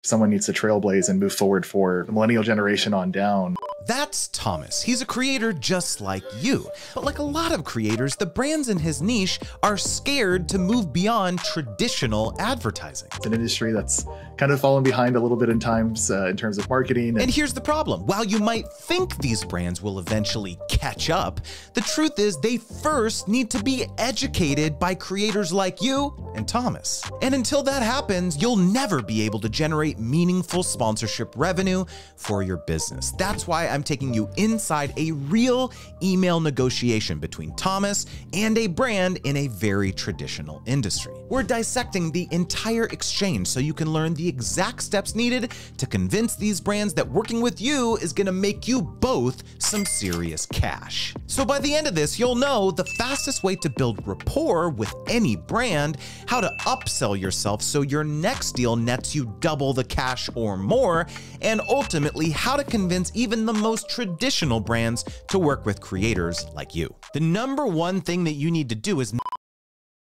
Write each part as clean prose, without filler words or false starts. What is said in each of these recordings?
someone needs to trailblaze and move forward for the millennial generation on down. That's Thomas. He's a creator just like you. But like a lot of creators, the brands in his niche are scared to move beyond traditional advertising. It's an industry that's kind of fallen behind a little bit in times in terms of marketing. And here's the problem. While you might think these brands will eventually catch up, the truth is they first need to be educated by creators like you and Thomas. And until that happens, you'll never be able to generate meaningful sponsorship revenue for your business. That's why I'm taking you inside a real email negotiation between Thomas and a brand in a very traditional industry. We're dissecting the entire exchange so you can learn the exact steps needed to convince these brands that working with you is gonna make you both some serious cash. So by the end of this, you'll know the fastest way to build rapport with any brand, how to upsell yourself so your next deal nets you double the cash or more, and ultimately how to convince even the most traditional brands to work with creators like you. The number one thing that you need to do is...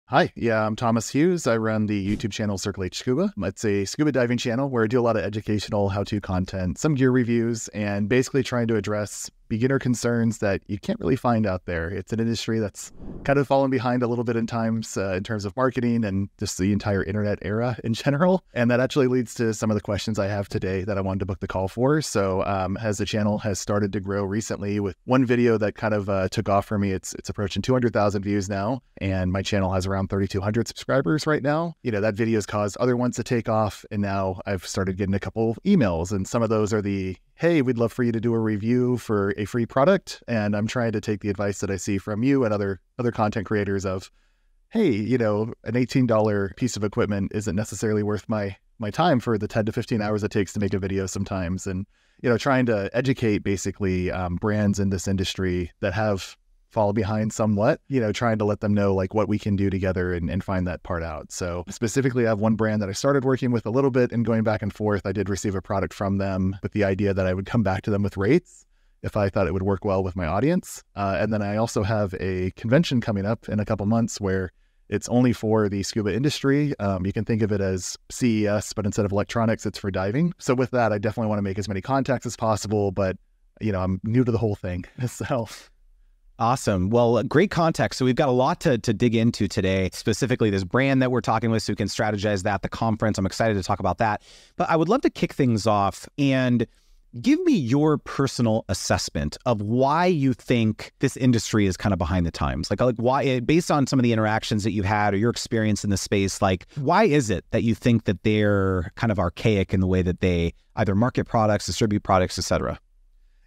Hi, I'm Thomas Hughes. I run the YouTube channel Circle H Scuba. It's a scuba diving channel where I do a lot of educational how-to content, some gear reviews, and basically trying to address beginner concerns that you can't really find out there. It's an industry that's kind of fallen behind a little bit in times in terms of marketing and just the entire internet era in general. And that actually leads to some of the questions I have today that I wanted to book the call for. So as the channel has started to grow recently with one video that kind of took off for me, it's approaching 200,000 views now. And my channel has around 3,200 subscribers right now. You know, that video has caused other ones to take off. And now I've started getting a couple of emails, and some of those are the, hey, we'd love for you to do a review for a free product. And I'm trying to take the advice that I see from you and other content creators of, hey, you know, an $18 piece of equipment isn't necessarily worth my time for the 10 to 15 hours it takes to make a video sometimes. And, you know, trying to educate basically brands in this industry that have fallen behind somewhat, you know, trying to let them know like what we can do together and find that part out. So specifically, I have one brand that I started working with a little bit and going back and forth. I did receive a product from them with the idea that I would come back to them with rates if I thought it would work well with my audience. And then I also have a convention coming up in a couple months where it's only for the scuba industry. You can think of it as CES, but instead of electronics, it's for diving. So with that, I definitely want to make as many contacts as possible, but you know, I'm new to the whole thing. So awesome. Well, great context. So we've got a lot to dig into today, specifically this brand that we're talking with, so we can strategize that, the conference. I'm excited to talk about that. But I would love to kick things off and give me your personal assessment of why you think this industry is kind of behind the times. Like why, based on some of the interactions that you've had or your experience in the space, like why is it that you think that they're kind of archaic in the way that they either market products, distribute products, et cetera?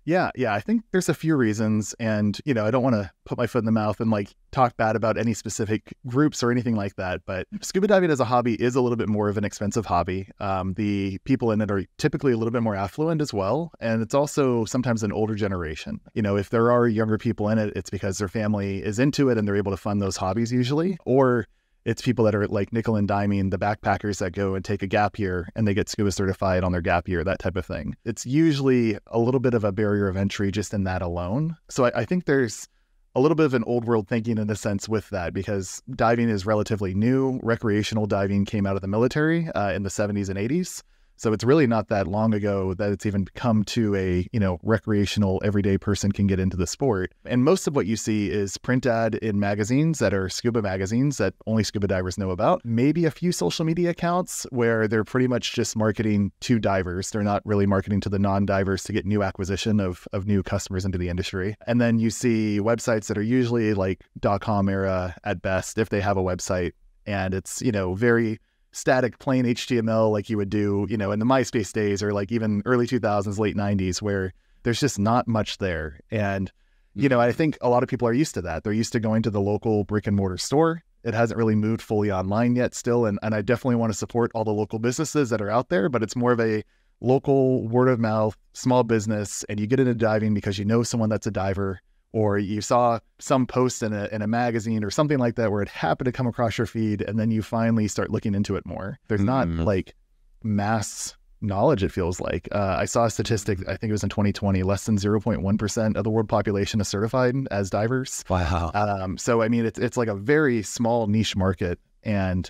Yeah, I think there's a few reasons, and you know, I don't want to put my foot in the mouth and like talk bad about any specific groups or anything like that, but scuba diving as a hobby is a little bit more of an expensive hobby. The people in it are typically a little bit more affluent as well, and it's also sometimes an older generation. You know, if there are younger people in it, it's because their family is into it and they're able to fund those hobbies usually, or it's people that are like nickel and diming, the backpackers that go and take a gap year and they get scuba certified on their gap year, that type of thing. It's usually a little bit of a barrier of entry just in that alone. So I think there's a little bit of an old world thinking in a sense with that, because diving is relatively new. Recreational diving came out of the military in the 70s and 80s. So it's really not that long ago that it's even come to a, you know, recreational everyday person can get into the sport. And most of what you see is print ad in magazines that are scuba magazines that only scuba divers know about. Maybe a few social media accounts where they're pretty much just marketing to divers. They're not really marketing to the non-divers to get new acquisition of new customers into the industry. And then you see websites that are usually like .com era at best, if they have a website. And it's, you know, very static, plain HTML like you would do, you know, in the MySpace days or like even early 2000s, late 90s, where there's just not much there. And, you know, I think a lot of people are used to that. They're used to going to the local brick and mortar store. It hasn't really moved fully online yet still. And I definitely want to support all the local businesses that are out there, but it's more of a local word of mouth, small business. And you get into diving because you know someone that's a diver, or you saw some post in a magazine or something like that where it happened to come across your feed, and then you finally start looking into it more. There's not like mass knowledge, it feels like. I saw a statistic, I think it was in 2020, less than 0.1% of the world population is certified as divers. Wow. So, I mean, it's like a very small niche market And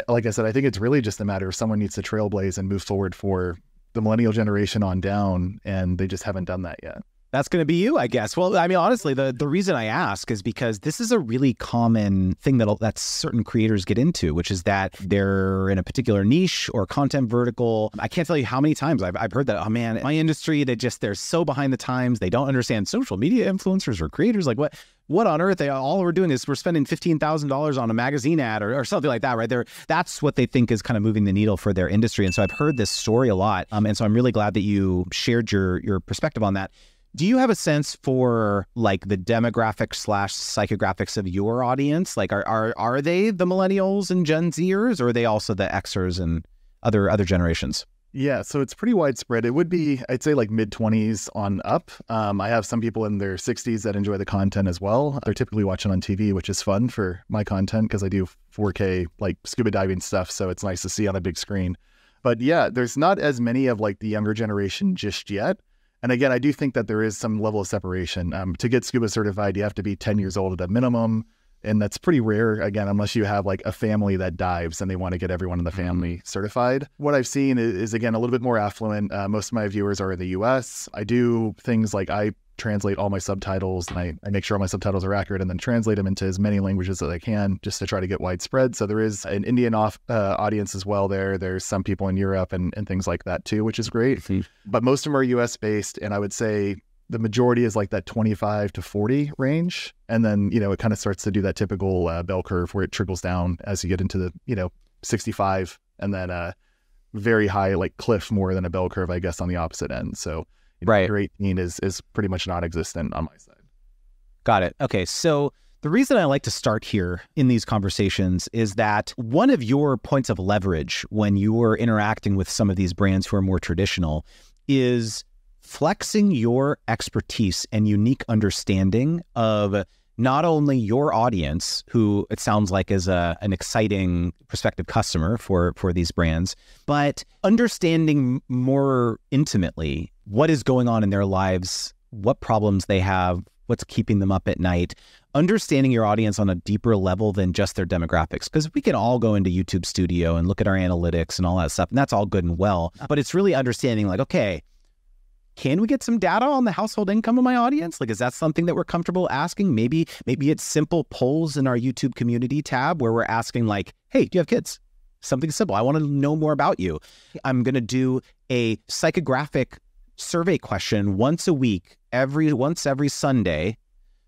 like I said, I think it's really just a matter of someone needs to trailblaze and move forward for the millennial generation on down, and they just haven't done that yet. That's going to be you, I guess. Well, I mean, honestly, the reason I ask is because this is a really common thing that certain creators get into, which is that they're in a particular niche or content vertical. I can't tell you how many times I've heard that, oh man, my industry, they're so behind the times. They don't understand social media influencers or creators. Like what on earth? All we're doing is we're spending $15,000 on a magazine ad or something like that, right? That's what they think is kind of moving the needle for their industry. And so I've heard this story a lot. And so I'm really glad that you shared your perspective on that. Do you have a sense for like the demographics / psychographics of your audience? Like, are they the millennials and Gen Zers, or are they also the Xers and other generations? Yeah, so it's pretty widespread. It would be, I'd say, like mid-20s on up. I have some people in their 60s that enjoy the content as well. They're typically watching on TV, which is fun for my content because I do 4K like scuba diving stuff, so it's nice to see on a big screen. But yeah, there's not as many of like the younger generation just yet. And again, I do think that there is some level of separation. To get scuba certified, you have to be 10 years old at a minimum. And that's pretty rare, again, unless you have like a family that dives and they want to get everyone in the family certified. What I've seen is again, a little bit more affluent. Most of my viewers are in the US. I do things like I translate all my subtitles and I make sure all my subtitles are accurate and then translate them into as many languages as I can just to try to get widespread. So there is an Indian audience as well there. There's some people in Europe and things like that too, which is great. But most of them are US based. And I would say the majority is like that 25 to 40 range. And then, it kind of starts to do that typical bell curve where it trickles down as you get into the, 65 and then a very high like cliff more than a bell curve, I guess, on the opposite end. So right. Your 18 is pretty much non-existent on my side. Got it. Okay. So the reason I like to start here in these conversations is that one of your points of leverage when you are interacting with some of these brands who are more traditional is flexing your expertise and unique understanding of not only your audience, who it sounds like is an exciting prospective customer for these brands, but understanding more intimately what is going on in their lives, what problems they have, what's keeping them up at night, understanding your audience on a deeper level than just their demographics. Because we can all go into YouTube Studio and look at our analytics and all that stuff, and that's all good and well. But it's really understanding like, okay, can we get some data on the household income of my audience? Like, is that something that we're comfortable asking? Maybe it's simple polls in our YouTube community tab where we're asking like, hey, do you have kids? Something simple. I want to know more about you. I'm going to do a psychographic survey question once a week, once every Sunday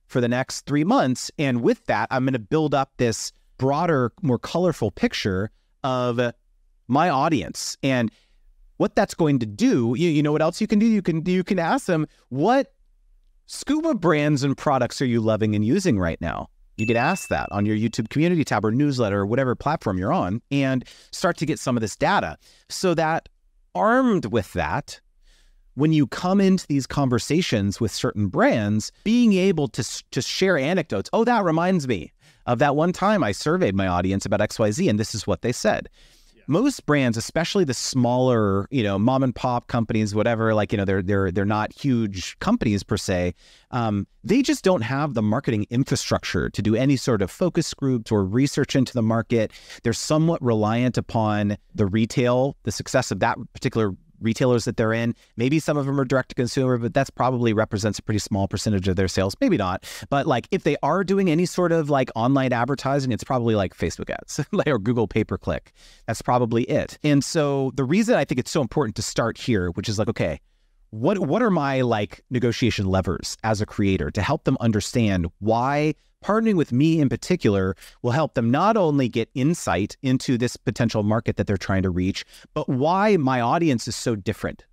for the next 3 months. And with that, I'm going to build up this broader, more colorful picture of my audience. And what that's going to do, you know what else you can do? You can ask them, what scuba brands and products are you loving and using right now? You can ask that on your YouTube community tab or newsletter or whatever platform you're on and start to get some of this data so that armed with that, when you come into these conversations with certain brands, being able to share anecdotes. Oh, that reminds me of that one time I surveyed my audience about XYZ and this is what they said. Most brands, especially the smaller, mom and pop companies, whatever, like, they're not huge companies per se. They just don't have the marketing infrastructure to do any sort of focus groups or research into the market. They're somewhat reliant upon the success of that particular retailers that they're in. Maybe some of them are direct to consumer, but that's probably represents a pretty small percentage of their sales. Maybe not. But like if they are doing any sort of like online advertising, it's probably like Facebook ads or Google pay-per-click. That's probably it. And so the reason I think it's so important to start here, which is like, okay, what are my like negotiation levers as a creator to help them understand why partnering with me in particular will help them not only get insight into this potential market that they're trying to reach, but why my audience is so different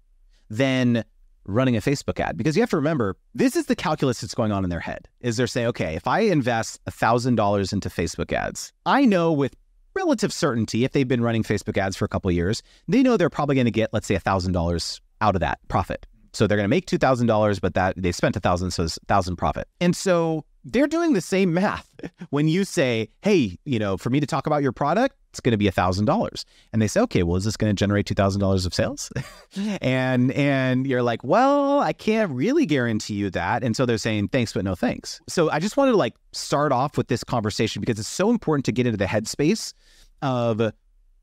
than running a Facebook ad. Because you have to remember, this is the calculus that's going on in their head, is they're saying, okay, if I invest $1,000 into Facebook ads, I know with relative certainty, if they've been running Facebook ads for a couple of years, they know they're probably going to get, let's say, $1,000 out of that profit. So they're going to make $2,000, but that they spent $1,000, so it's $1,000 profit. And so they're doing the same math. When you say, hey, for me to talk about your product, it's going to be $1,000. And they say, okay, well, is this going to generate $2,000 of sales? and you're like, well, I can't really guarantee you that. And so they're saying, thanks, but no thanks. So I just wanted to start off with this conversation because it's so important to get into the headspace of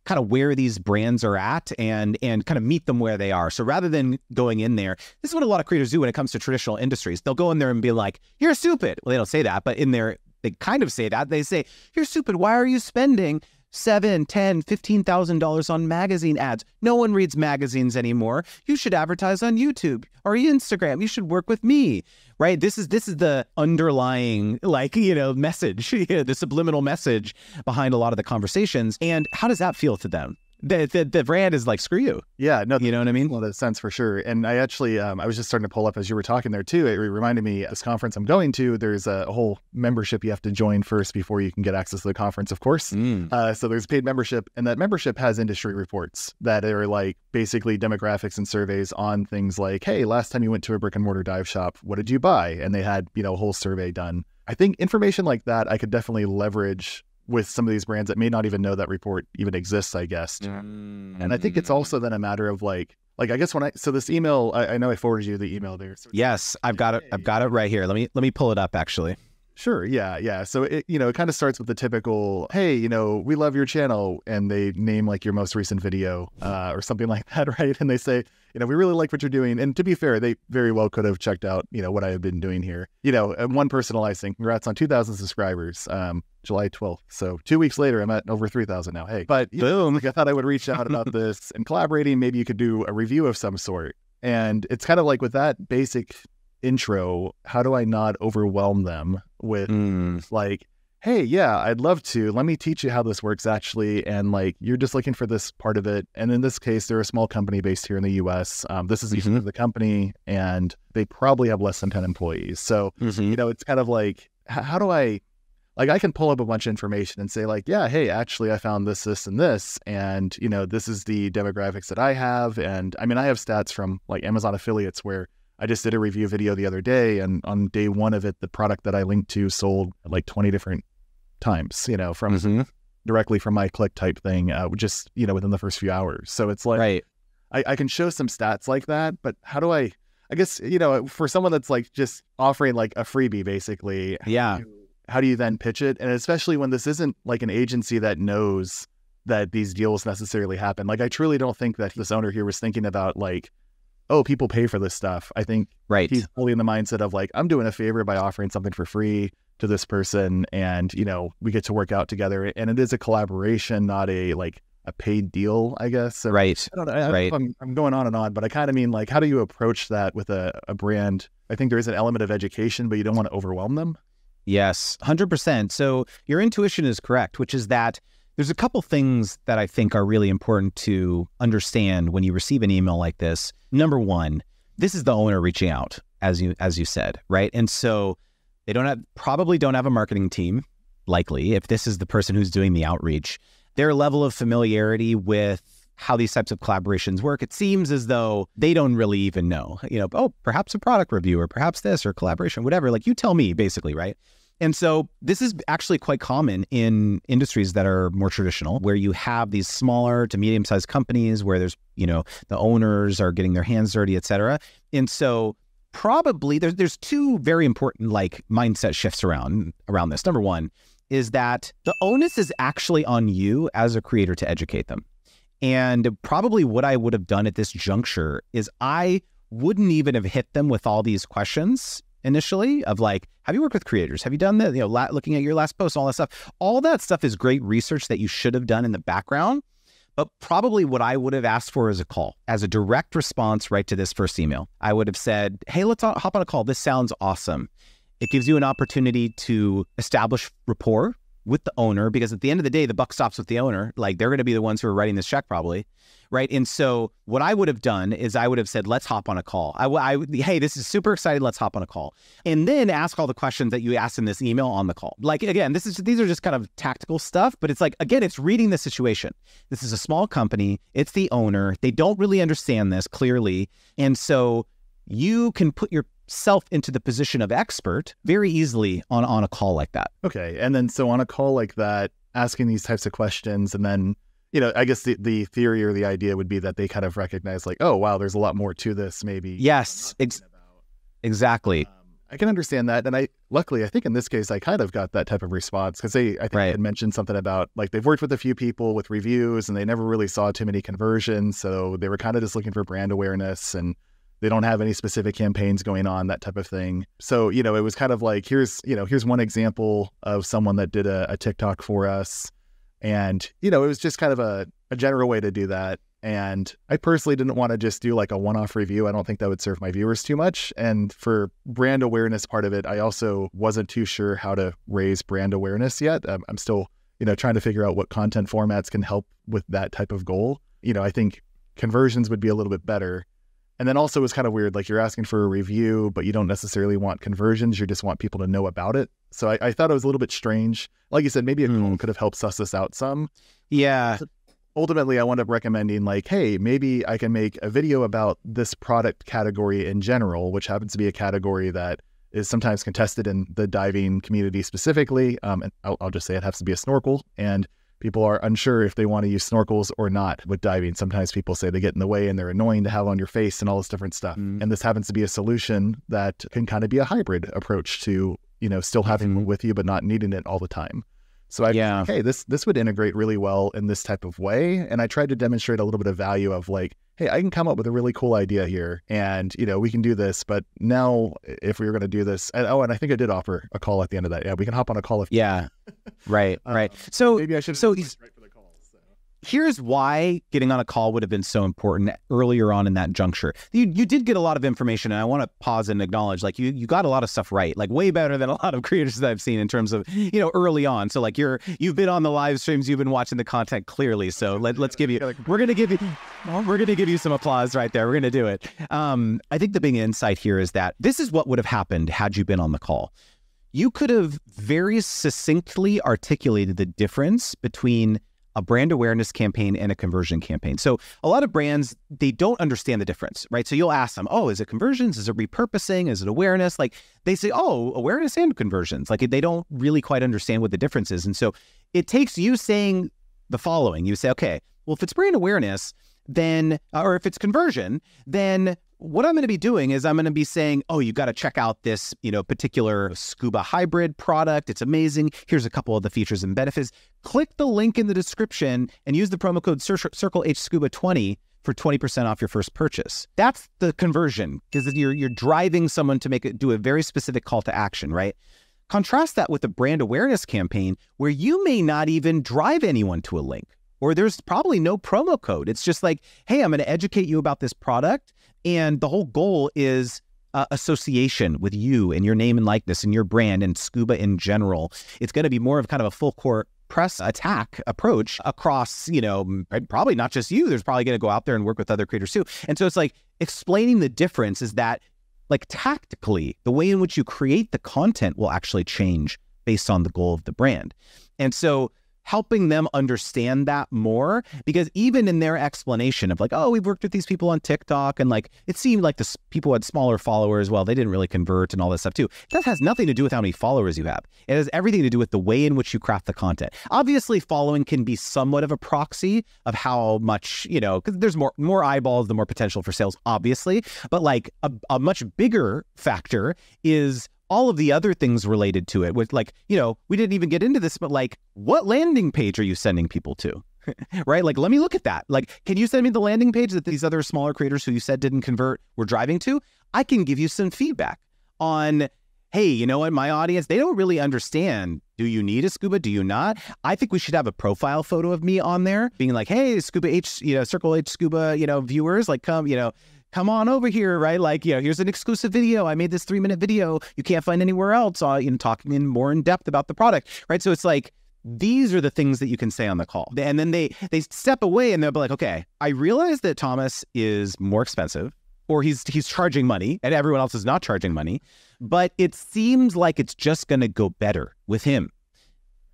kind of where these brands are at and kind of meet them where they are. So rather than going in there, this is what a lot of creators do when it comes to traditional industries. They'll go in there and be like, you're stupid. Well, they don't say that, but in there, they kind of say that. They say, you're stupid. Why are you spending $7,000, $10,000, $15,000 on magazine ads? No one reads magazines anymore. You should advertise on YouTube or Instagram. You should work with me, right? This is the underlying message, the subliminal message behind a lot of the conversations. And how does that feel to them? The brand is like, screw you. Yeah, no, you know what I mean? Well, that sense for sure. And I actually, I was just starting to pull up as you were talking there too. It reminded me, this conference I'm going to, there's a whole membership you have to join first before you can get access to the conference, of course. So there's paid membership, and that membership has industry reports that are basically demographics and surveys on things like, hey, last time you went to a brick and mortar dive shop, what did you buy? And they had, a whole survey done. I think information like that I could definitely leverage with some of these brands that may not even know that report even exists, I guess. And I think it's also then a matter of I guess so this email, I know I forwarded you the email there. So yes, I've got it right here. Let me pull it up actually. Sure. Yeah. So it kind of starts with the typical, hey, we love your channel, and they name your most recent video or something like that, right? And they say, we really like what you're doing. And to be fair, they very well could have checked out, what I have been doing here. And one personalized thing, congrats on 2,000 subscribers, July 12th. So 2 weeks later, I'm at over 3,000 now. Hey, but boom. I thought I would reach out about this and collaborating. Maybe you could do a review of some sort. And it's kind of with that basic intro, how do I not overwhelm them with hey, yeah, I'd love to. Let me teach you how this works actually. And you're just looking for this part of it. And in this case, they're a small company based here in the US. This is the company, and they probably have less than 10 employees. So, it's kind of how do I can pull up a bunch of information and say yeah, hey, actually I found this, and this, and this is the demographics that I have. And I mean, I have stats from Amazon affiliates where I just did a review video the other day, and on day one of it, the product that I linked to sold 20 different times, from directly from my click type thing, just, within the first few hours. So it's right. I can show some stats like that, but how do I guess, for someone that's just offering a freebie, basically, yeah. How do you then pitch it? And especially when this isn't an agency that knows that these deals necessarily happen. I truly don't think that this owner here was thinking about oh, people pay for this stuff. I think he's fully in the mindset of I'm doing a favor by offering something for free to this person, and we get to work out together, and it is a collaboration, not a paid deal, I guess. So, right. I don't know, I'm going on and on, but I kind of mean how do you approach that with a brand? I think there is an element of education, but you don't want to overwhelm them. Yes, 100%. So your intuition is correct, which is that there's a couple things that I think are really important to understand when you receive an email like this. Number one, this is the owner reaching out, as you said, right? And so they probably don't have a marketing team, likely, if this is the person who's doing the outreach. Their level of familiarity with how these types of collaborations work, it seems as though they don't really even know, oh, perhaps a product review, or perhaps this, or collaboration, whatever, you tell me, basically, right? And so this is actually quite common in industries that are more traditional, where you have these smaller to medium-sized companies where there's, the owners are getting their hands dirty, et cetera. And so probably there's two very important mindset shifts around this. Number one is that the onus is actually on you as a creator to educate them. And probably what I would have done at this juncture is I wouldn't even have hit them with all these questions initially of have you worked with creators? Have you done that? Looking at your last post, all that stuff. All that stuff is great research that you should have done in the background. But probably what I would have asked for is a call, as a direct response right to this first email. I would have said, hey, let's hop on a call. This sounds awesome. It gives you an opportunity to establish rapport with the owner, because at the end of the day, the buck stops with the owner. They're going to be the ones who are writing this check probably, right? And so what I would have done is I would have said, let's hop on a call. Hey, this is super exciting. Let's hop on a call. And then ask all the questions that you asked in this email on the call. Again, these are just kind of tactical stuff, but it's again, it's reading the situation. This is a small company. It's the owner. They don't really understand this clearly. And so you can put your self into the position of expert very easily on a call like that. Okay. And then so on a call like that, asking these types of questions, and then, I guess the theory or the idea would be that they kind of recognize like, oh, wow, there's a lot more to this maybe. Yes, exactly. I can understand that. And luckily, I think in this case, I kind of got that type of response because I think they had mentioned something about like they've worked with a few people with reviews and they never really saw too many conversions. So they were kind of just looking for brand awareness and they don't have any specific campaigns going on, that type of thing. So, it was kind of like, here's one example of someone that did a TikTok for us. And, it was just kind of a general way to do that. And I personally didn't want to just do like a one-off review. I don't think that would serve my viewers too much. And for brand awareness part of it, I also wasn't too sure how to raise brand awareness yet. I'm still, trying to figure out what content formats can help with that type of goal. I think conversions would be a little bit better. And then also it was kind of weird, like you're asking for a review, but you don't necessarily want conversions. You just want people to know about it. So I thought it was a little bit strange. Like you said, maybe a call could have helped suss this out some. Yeah. Ultimately, I wound up recommending like, hey, maybe I can make a video about this product category in general, which happens to be a category that is sometimes contested in the diving community specifically. And I'll just say it has to be a snorkel. And people are unsure if they want to use snorkels or not with diving. Sometimes people say they get in the way and they're annoying to have on your face and all this different stuff. And this happens to be a solution that can kind of be a hybrid approach to, still having it with you, but not needing it all the time. So hey, this would integrate really well in this type of way. And I tried to demonstrate a little bit of value of like, hey, I can come up with a really cool idea here and, we can do this. But now if we were going to do this, and I think I did offer a call at the end of that. Yeah, we can hop on a call if right. So maybe I should so right for the call. So. Here's why getting on a call would have been so important earlier on in that juncture. You did get a lot of information, and I want to pause and acknowledge, like you got a lot of stuff right, like way better than a lot of creators that I've seen in terms of, early on. So like you've been on the live streams, you've been watching the content clearly. So let's give you, we're going to give you some applause right there. We're going to do it. I think the big insight here is that this is what would have happened had you been on the call. You could have very succinctly articulated the difference between a brand awareness campaign and a conversion campaign. So a lot of brands, they don't understand the difference, right? So you'll ask them, oh, is it conversions? Is it repurposing? Is it awareness? Like they say, oh, awareness and conversions. Like they don't really quite understand what the difference is. And so it takes you saying the following. You say, okay, well, if it's brand awareness, then, or if it's conversion, then what I'm going to be doing is I'm going to be saying, oh, you got to check out this, particular scuba hybrid product. It's amazing. Here's a couple of the features and benefits. Click the link in the description and use the promo code Circle H Scuba 20 for 20% off your first purchase. That's the conversion, because you're driving someone to do a very specific call to action, right? Contrast that with a brand awareness campaign where you may not even drive anyone to a link, or there's probably no promo code. It's just like, hey, I'm going to educate you about this product. And the whole goal is association with you and your name and likeness and your brand and scuba in general. It's going to be more of kind of a full court press attack approach across, probably not just you. There's probably going to go out there and work with other creators too. And so it's like explaining the difference is that like tactically, the way in which you create the content will actually change based on the goal of the brand. And so helping them understand that more, because even in their explanation of like, oh, we've worked with these people on TikTok and like, it seemed like the people had smaller followers. Well, they didn't really convert and all this stuff too. That has nothing to do with how many followers you have. It has everything to do with the way in which you craft the content. Obviously, following can be somewhat of a proxy of how much, because there's more eyeballs, the more potential for sales, obviously. But like a much bigger factor is all of the other things related to it with like, we didn't even get into this, but like, what landing page are you sending people to? Right? Like, let me look at that. Like, can you send me the landing page that these other smaller creators who you said didn't convert were driving to? I can give you some feedback on, hey, you know what, my audience, they don't really understand. Do you need a scuba? Do you not? I think we should have a profile photo of me on there being like, hey, Scuba H, Circle H Scuba, viewers, like come on over here, right? Like, here's an exclusive video. I made this 3-minute video you can't find anywhere else, talking in more in depth about the product, right? So it's like, these are the things that you can say on the call. And then they step away and they'll be like, okay, I realize that Thomas is more expensive, or he's charging money and everyone else is not charging money, but it seems like it's just going to go better with him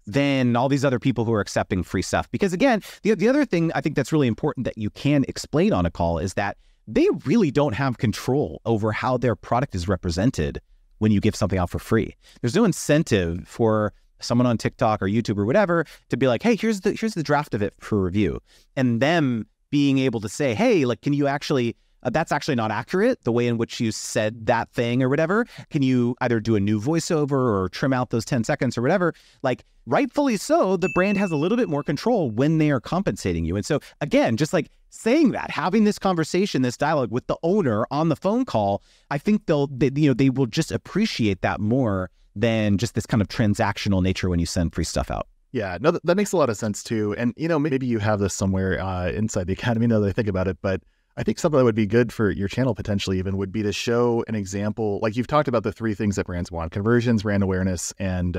than all these other people who are accepting free stuff. Because again, the other thing I think that's really important that you can explain on a call is that they really don't have control over how their product is represented when you give something out for free. There's no incentive for someone on TikTok or YouTube or whatever to be like, hey, here's the draft of it for review. And them being able to say, hey, like, can you actually, that's actually not accurate, the way in which you said that thing or whatever. Can you either do a new voiceover or trim out those 10 seconds or whatever? Like, rightfully so, the brand has a little bit more control when they are compensating you. And so again, just like saying that, having this conversation, this dialogue with the owner on the phone call, I think they will just appreciate that more than just this kind of transactional nature when you send free stuff out. Yeah, no, that makes a lot of sense too. And, maybe you have this somewhere inside the academy now that I think about it, but I think something that would be good for your channel potentially even would be to show an example. Like you've talked about the three things that brands want: conversions, brand awareness, and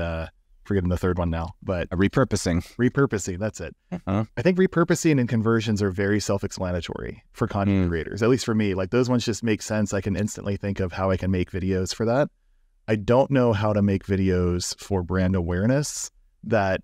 forgetting the third one now, but repurposing. Repurposing, that's it. I think repurposing and conversions are very self-explanatory for content creators, at least for me. Like those ones just make sense. I can instantly think of how I can make videos for that. I don't know how to make videos for brand awareness that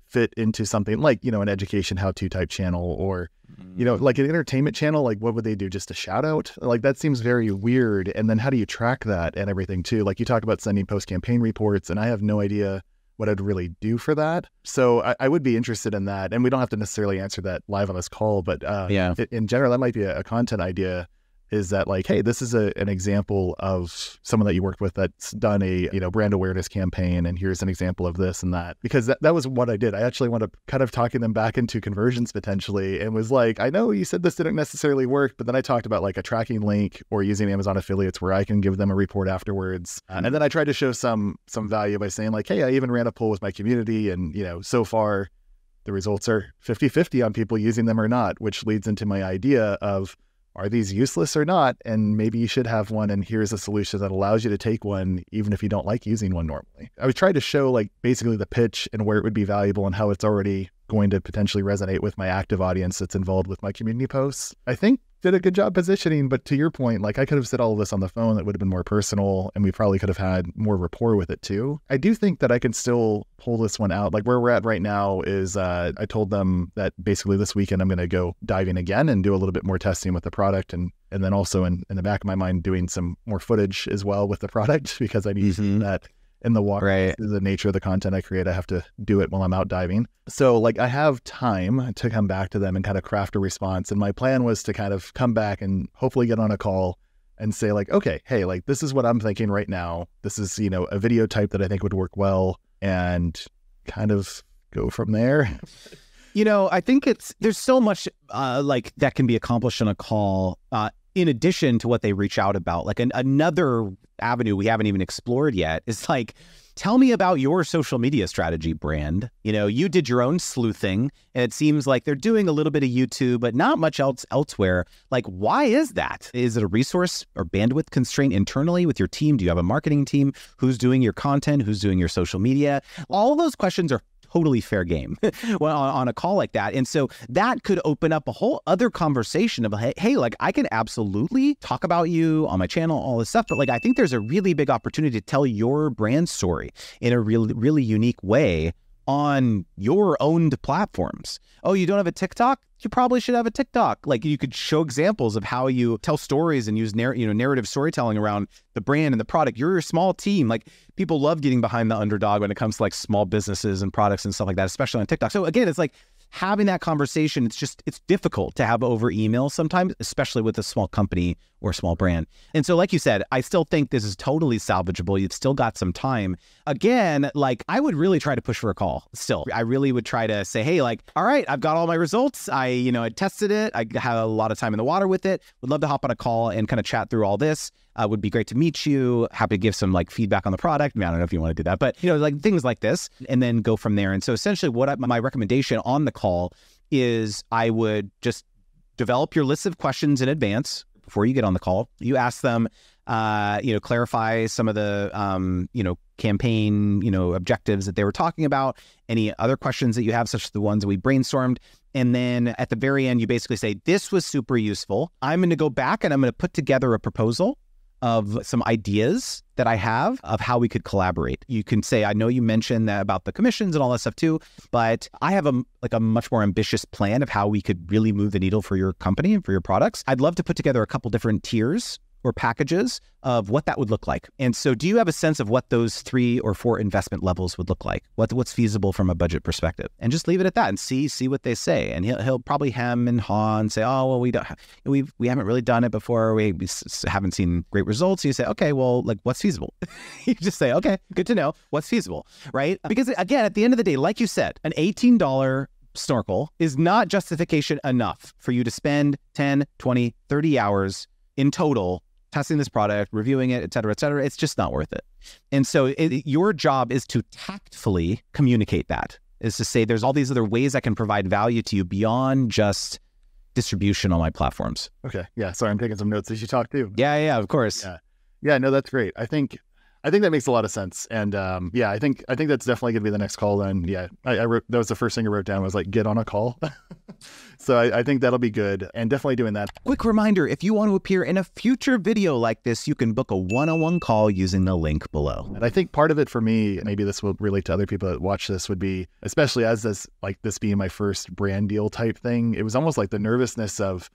fit into something like, an education how-to type channel or, like an entertainment channel. Like what would they do? Just a shout out? Like that seems very weird. And then how do you track that and everything too? Like you talk about sending post-campaign reports and I have no idea what I'd really do for that. So I would be interested in that. And we don't have to necessarily answer that live on this call, but in general, that might be a content idea. Is that like, hey, this is an example of someone that you worked with that's done a, brand awareness campaign, and here's an example of this and that. Because that was what I did. I actually wound up kind of talking them back into conversions potentially, and was like, I know you said this didn't necessarily work, but then I talked about like a tracking link or using Amazon affiliates where I can give them a report afterwards. And then I tried to show some value by saying like, hey, I even ran a poll with my community, and so far the results are 50-50 on people using them or not, which leads into my idea of, are these useless or not? And maybe you should have one, and here's a solution that allows you to take one even if you don't like using one normally. I was trying to show like basically the pitch and where it would be valuable and how it's already going to potentially resonate with my active audience that's involved with my community posts. I think did a good job positioning, but to your point, like I could have said all of this on the phone. That would have been more personal, and we probably could have had more rapport with it too. I do think that I can still pull this one out. Like where we're at right now is I told them that basically this weekend I'm going to go diving again and do a little bit more testing with the product, and then also in the back of my mind doing some more footage as well with the product, because I need that in the water. Right. The nature of the content I create, I have to do it while I'm out diving. So like I have time to come back to them and kind of craft a response. And my plan was to kind of come back and hopefully get on a call and say like, okay, hey, like this is what I'm thinking right now. This is, a video type that I think would work well, and kind of go from there. I think there's so much like that can be accomplished on a call. In addition to what they reach out about, like another avenue we haven't even explored yet is like, tell me about your social media strategy, brand. You did your own sleuthing, and it seems like they're doing a little bit of YouTube, but not much else elsewhere. Like, why is that? Is it a resource or bandwidth constraint internally with your team? Do you have a marketing team? Who's doing your content? Who's doing your social media? All of those questions are totally fair game on a call like that. And so that could open up a whole other conversation of, hey, like I can absolutely talk about you on my channel, all this stuff. But like, I think there's a really big opportunity to tell your brand story in a really, really unique way on your owned platforms. Oh, you don't have a TikTok? You probably should have a TikTok. Like you could show examples of how you tell stories and use narrative storytelling around the brand and the product. You're a small team. Like people love getting behind the underdog when it comes to like small businesses and products and stuff like that, especially on TikTok. So again, it's like having that conversation, it's difficult to have over email sometimes, especially with a small company or a small brand. And so like you said, I still think this is totally salvageable. You've still got some time. Again, like I would really try to push for a call still. I really would try to say, hey, like, all right, I've got all my results. I tested it. I had a lot of time in the water with it. Would love to hop on a call and kind of chat through all this. Would be great to meet you. Happy to give some like feedback on the product. I mean, I don't know if you want to do that, but like things like this, and then go from there. And so essentially my recommendation on the call is I would just develop your list of questions in advance before you get on the call. You ask them, clarify some of the, campaign, objectives that they were talking about, any other questions that you have, such as the ones that we brainstormed. And then at the very end, you basically say, this was super useful. I'm going to go back and I'm going to put together a proposal of some ideas that I have of how we could collaborate. You can say, I know you mentioned that about the commissions and all that stuff too, but I have a much more ambitious plan of how we could really move the needle for your company and for your products. I'd love to put together a couple different tiers or packages of what that would look like. And so do you have a sense of what those 3 or 4 investment levels would look like? What's feasible from a budget perspective? And just leave it at that and see what they say. And he'll probably hem and haw and say, oh, well, we haven't really done it before. We haven't seen great results. You say, okay, well, like what's feasible? You just say, okay, good to know what's feasible, right? Because again, at the end of the day, like you said, an $18 snorkel is not justification enough for you to spend 10, 20, 30 hours in total testing this product, reviewing it, et cetera, et cetera. It's just not worth it. And so your job is to tactfully communicate that, is to say, there's all these other ways I can provide value to you beyond just distribution on my platforms. Okay. Yeah. Sorry, I'm taking some notes as you talk too. Yeah, of course. Yeah. No, that's great. I think that makes a lot of sense. And yeah, I think that's definitely going to be the next call then. Yeah. I wrote, that was the first thing I wrote down was like, get on a call. So I think that'll be good, and definitely doing that. Quick reminder, if you want to appear in a future video like this, you can book a one-on-one call using the link below. And I think part of it for me, maybe this will relate to other people that watch this, would be, especially as this being my first brand deal type thing, it was almost like the nervousness of,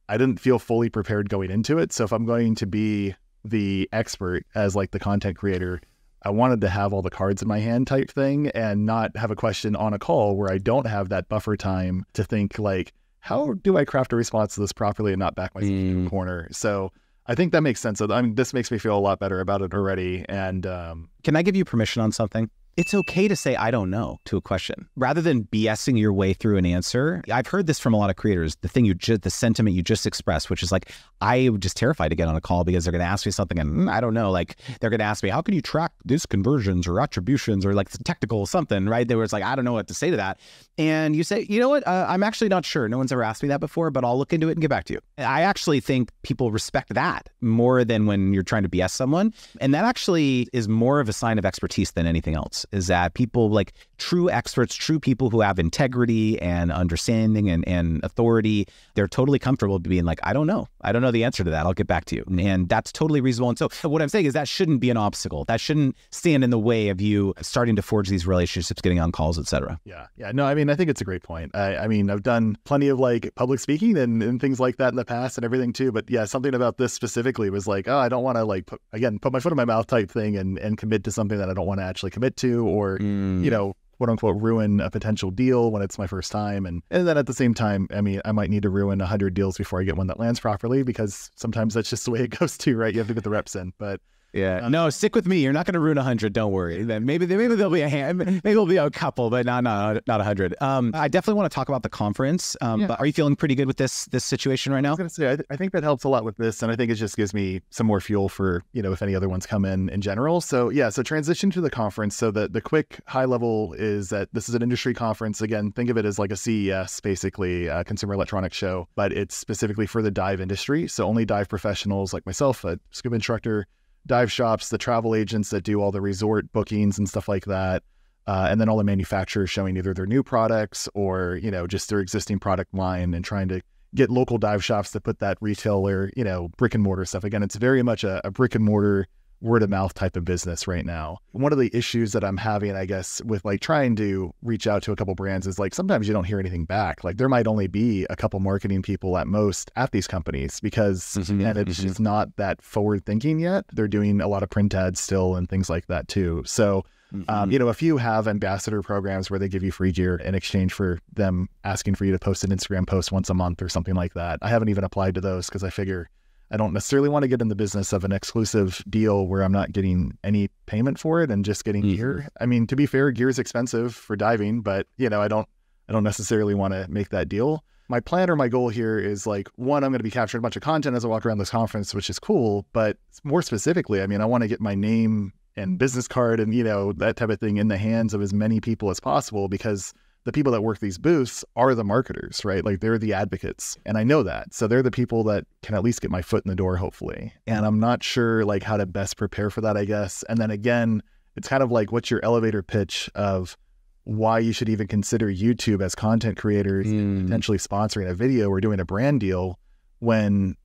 I didn't feel fully prepared going into it. So if I'm going to be the expert as like the content creator, I wanted to have all the cards in my hand type thing and not have a question on a call where I don't have that buffer time to think like, how do I craft a response to this properly and not back myself into a corner? So I think that makes sense. I mean, this makes me feel a lot better about it already. And can I give you permission on something? It's okay to say, I don't know, to a question, rather than BSing your way through an answer. I've heard this from a lot of creators, the sentiment you just expressed, which is like, I'm just terrified to get on a call because they're going to ask me something and I don't know, like they're going to ask me, how can you track this conversions or attributions or like technical something, right? There was like, I don't know what to say to that. And you say, you know what, I'm actually not sure. No one's ever asked me that before, but I'll look into it and get back to you. I actually think people respect that more than when you're trying to BS someone. And that actually is more of a sign of expertise than anything else. Is that people like true experts, true people who have integrity and understanding and authority, they're totally comfortable being like, I don't know the answer to that. I'll get back to you. And that's totally reasonable. And so what I'm saying is that shouldn't be an obstacle. That shouldn't stand in the way of you starting to forge these relationships, getting on calls, et cetera. Yeah. No, I mean, I think it's a great point. I mean, I've done plenty of like public speaking and things like that in the past and everything too. But yeah, something about this specifically was like, oh, I don't want to like put my foot in my mouth type thing and commit to something that I don't want to actually commit to, or, you know, quote unquote, ruin a potential deal when it's my first time. And then at the same time, I mean, I might need to ruin 100 deals before I get one that lands properly, because sometimes that's just the way it goes too, right? You have to get the reps in. But yeah, no, stick with me. You're not going to ruin 100. Don't worry. Then maybe there'll be maybe there'll be a couple, but not 100. I definitely want to talk about the conference. But are you feeling pretty good with this situation right now? I was going to say, I think that helps a lot with this, and I think it just gives me some more fuel for, you know, if any other ones come in general. So yeah, so transition to the conference. So the quick high level is that this is an industry conference. Again, think of it as like a CES, basically, a consumer electronics show, but it's specifically for the dive industry. So only dive professionals like myself, a scuba instructor, dive shops, the travel agents that do all the resort bookings and stuff like that. And then all the manufacturers showing either their new products or, you know, just their existing product line, and trying to get local dive shops to put that retailer, you know, brick and mortar stuff. Again, it's very much a brick and mortar, word of mouth type of business right now. One of the issues that I'm having, I guess, with like trying to reach out to a couple brands is like, sometimes you don't hear anything back. Like there might only be a couple marketing people at most at these companies, because and it's just not that forward thinking yet. They're doing a lot of print ads still and things like that too. So, you know, a few have ambassador programs where they give you free gear in exchange for them asking for you to post an Instagram post once a month or something like that. I haven't even applied to those because I figure I don't necessarily want to get in the business of an exclusive deal where I'm not getting any payment for it and just getting gear. I mean, to be fair, gear is expensive for diving, but you know, I don't necessarily want to make that deal. My plan or my goal here is like, one, I'm going to be capturing a bunch of content as I walk around this conference, which is cool. But more specifically, I mean, I want to get my name and business card and, you know, that type of thing in the hands of as many people as possible, because the people that work these booths are the marketers, right? Like they're the advocates. And I know that. So they're the people that can at least get my foot in the door, hopefully. And I'm not sure like how to best prepare for that, I guess. And then again, it's kind of like, what's your elevator pitch of why you should even consider YouTube as content creators and potentially sponsoring a video or doing a brand deal when,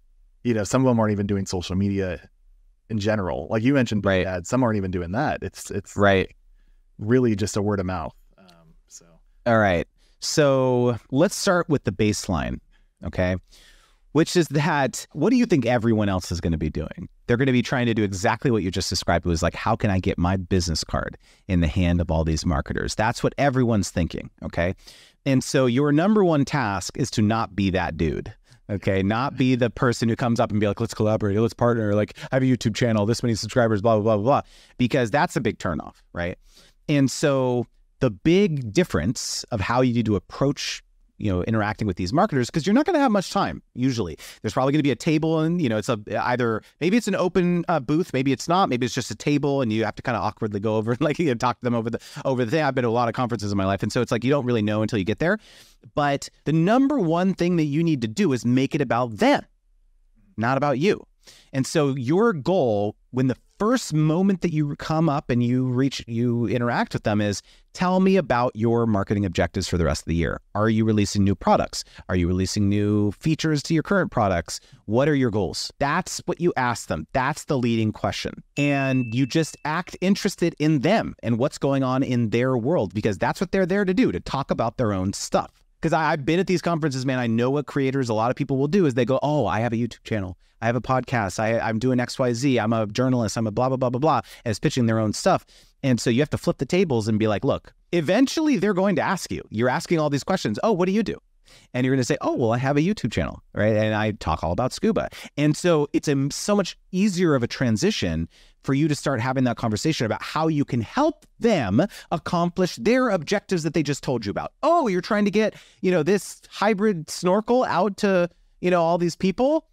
you know, some of them aren't even doing social media in general. Like you mentioned, Right. ads, some aren't even doing that. It's Right. really just a word of mouth. So All right. So let's start with the baseline. Okay. Which is that, what do you think everyone else is going to be doing? They're going to be trying to do exactly what you just described. It was like, how can I get my business card in the hand of all these marketers? That's what everyone's thinking. Okay. And so your number one task is to not be that dude. Okay. Not be the person who comes up and be like, let's collaborate, let's partner. Like, I have a YouTube channel, this many subscribers, blah, blah, blah, blah, blah. Because that's a big turnoff. Right. And so the big difference of how you need to approach interacting with these marketers, because you're not going to have much time. Usually there's probably going to be a table and, it's either maybe it's an open booth, maybe it's not, maybe it's just a table and you have to kind of awkwardly go over and like talk to them over the thing. I've been to a lot of conferences in my life. And so it's like, you don't really know until you get there. But the number one thing that you need to do is make it about them, not about you. And so your goal when the first moment that you come up and you interact with them is, tell me about your marketing objectives for the rest of the year. Are you releasing new products? Are you releasing new features to your current products? What are your goals? That's what you ask them. That's the leading question. And you just act interested in them and what's going on in their world, because that's what they're there to do, to talk about their own stuff. Because I've been at these conferences, man. I know what creators, a lot of people will do is they go, oh, I have a YouTube channel. I have a podcast. I'm doing XYZ. I'm a journalist. I'm a blah, blah, blah, blah, blah. And it's pitching their own stuff. And so you have to flip the tables and be like, look, eventually they're going to ask you. You're asking all these questions. Oh, what do you do? And you're going to say, oh, well, I have a YouTube channel, right? And I talk all about scuba. And so it's so much easier of a transition for you to start having that conversation about how you can help them accomplish their objectives that they just told you about. Oh, you're trying to get, this hybrid snorkel out to, all these people.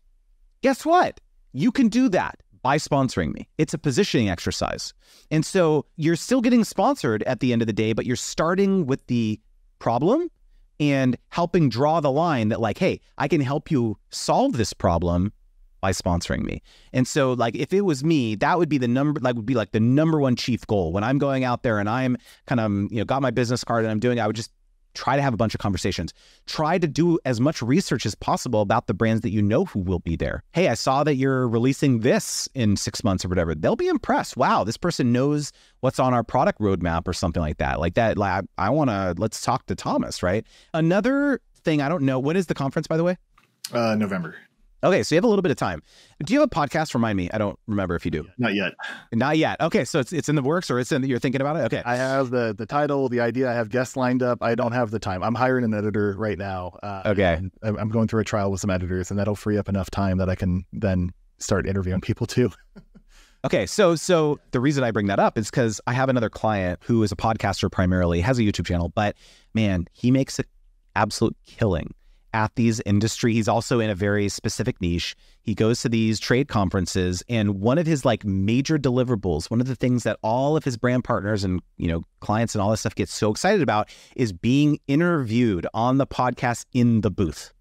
Guess what? You can do that by sponsoring me. It's a positioning exercise. And so you're still getting sponsored at the end of the day, but you're starting with the problem and helping draw the line that like, hey, I can help you solve this problem by sponsoring me. And so like, if it was me, that would be the number one chief goal. When I'm going out there and I'm kind of, got my business card and I would just try to have a bunch of conversations. Try to do as much research as possible about the brands that who will be there. Hey, I saw that you're releasing this in 6 months or whatever. They'll be impressed. Wow, this person knows what's on our product roadmap or something like that. Let's talk to Thomas, right? Another thing, I don't know, when is the conference, by the way? November. Okay, so you have a little bit of time. Do you have a podcast? Remind me. I don't remember if you do. Not yet. Not yet. Okay, so it's in the works, or you're thinking about it? Okay. I have the title, the idea. I have guests lined up. I don't have the time. I'm hiring an editor right now. Okay. I'm going through a trial with some editors, and that'll free up enough time that I can then start interviewing people too. Okay, so the reason I bring that up is because I have another client who is a podcaster primarily, has a YouTube channel, but man, he makes an absolute killing at these industry. He's also in a very specific niche. He goes to these trade conferences, and one of his major deliverables, one of the things that all of his brand partners and, clients and all this stuff get so excited about is being interviewed on the podcast in the booth.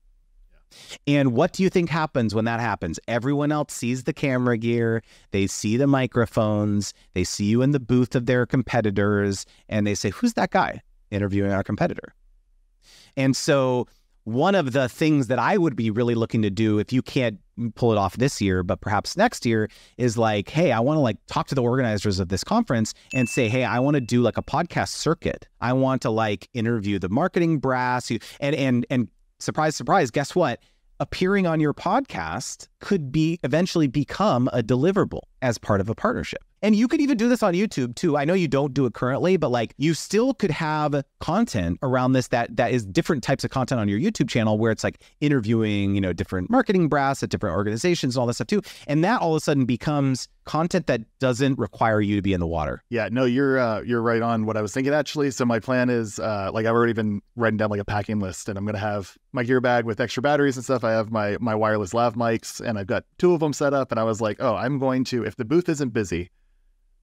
And what do you think happens when that happens? Everyone else sees the camera gear, they see the microphones, they see you in the booth of their competitors, and they say, who's that guy interviewing our competitor? And so one of the things that I would be really looking to do, if you can't pull it off this year, but perhaps next year, is like, hey, I want to talk to the organizers of this conference and say, hey, I want to do a podcast circuit. I want to interview the marketing brass. And surprise, surprise, guess what? Appearing on your podcast could eventually become a deliverable as part of a partnership. And you could even do this on YouTube too. I know you don't do it currently, but you still could have content around this that is different types of content on your YouTube channel where it's interviewing, different marketing brass at different organizations and all that stuff too. And that all of a sudden becomes content that doesn't require you to be in the water. Yeah, no, you're right on what I was thinking actually. So my plan is I've already been writing down a packing list, and I'm going to have my gear bag with extra batteries and stuff. I have my wireless lav mics, and I've got 2 of them set up. And I was like, oh, I'm going to, if the booth isn't busy,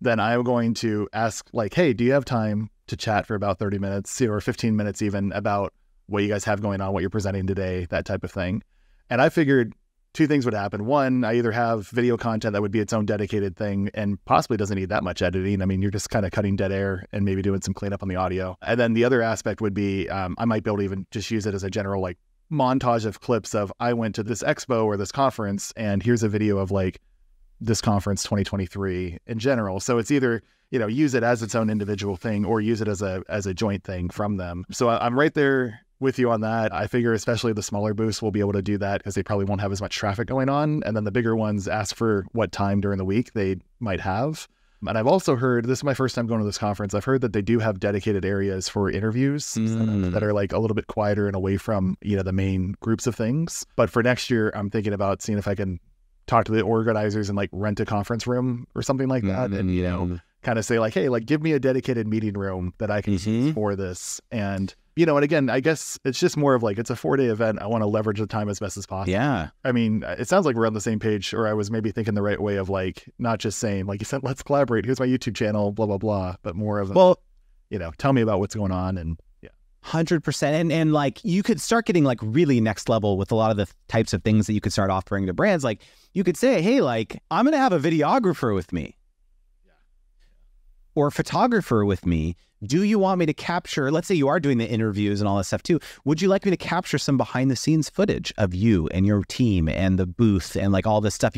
then I'm going to ask hey, do you have time to chat for about 30 minutes or 15 minutes even about what you guys have going on, what you're presenting today, that type of thing. And I figured 2 things would happen. One, I either have video content that would be its own dedicated thing and possibly doesn't need that much editing. I mean, you're just kind of cutting dead air and maybe doing some cleanup on the audio. And then the other aspect would be I might be able to even just use it as a general montage of clips of I went to this expo or this conference, and here's a video of this conference 2023 in general. So it's either, use it as its own individual thing or use it as a joint thing from them. So I'm right there with you on that. I figure especially the smaller booths will be able to do that because they probably won't have as much traffic going on. And then the bigger ones ask for what time during the week they might have. And I've also heard, this is my first time going to this conference, I've heard that they do have dedicated areas for interviews that are like a little bit quieter and away from, the main groups of things. But for next year, I'm thinking about seeing if I can talk to the organizers and like rent a conference room or something like that. And, kind of say like, hey, like give me a dedicated meeting room that I can use for this. And, and again, I guess it's just more of like, it's a 4-day event. I want to leverage the time as best as possible. Yeah. I mean, it sounds like we're on the same page, or I was maybe thinking the right way of like, not just saying like you said, let's collaborate. Here's my YouTube channel, blah, blah, blah, but more of, tell me about what's going on. And 100%. And like you could start getting like really next level with a lot of the types of things that you could start offering to brands. Like you could say, hey, like I'm going to have a videographer with me. Or a photographer with me. Do you want me to capture, let's say you are doing the interviews and all that stuff too. Would you like me to capture some behind the scenes footage of you and your team and the booth and like all this stuff,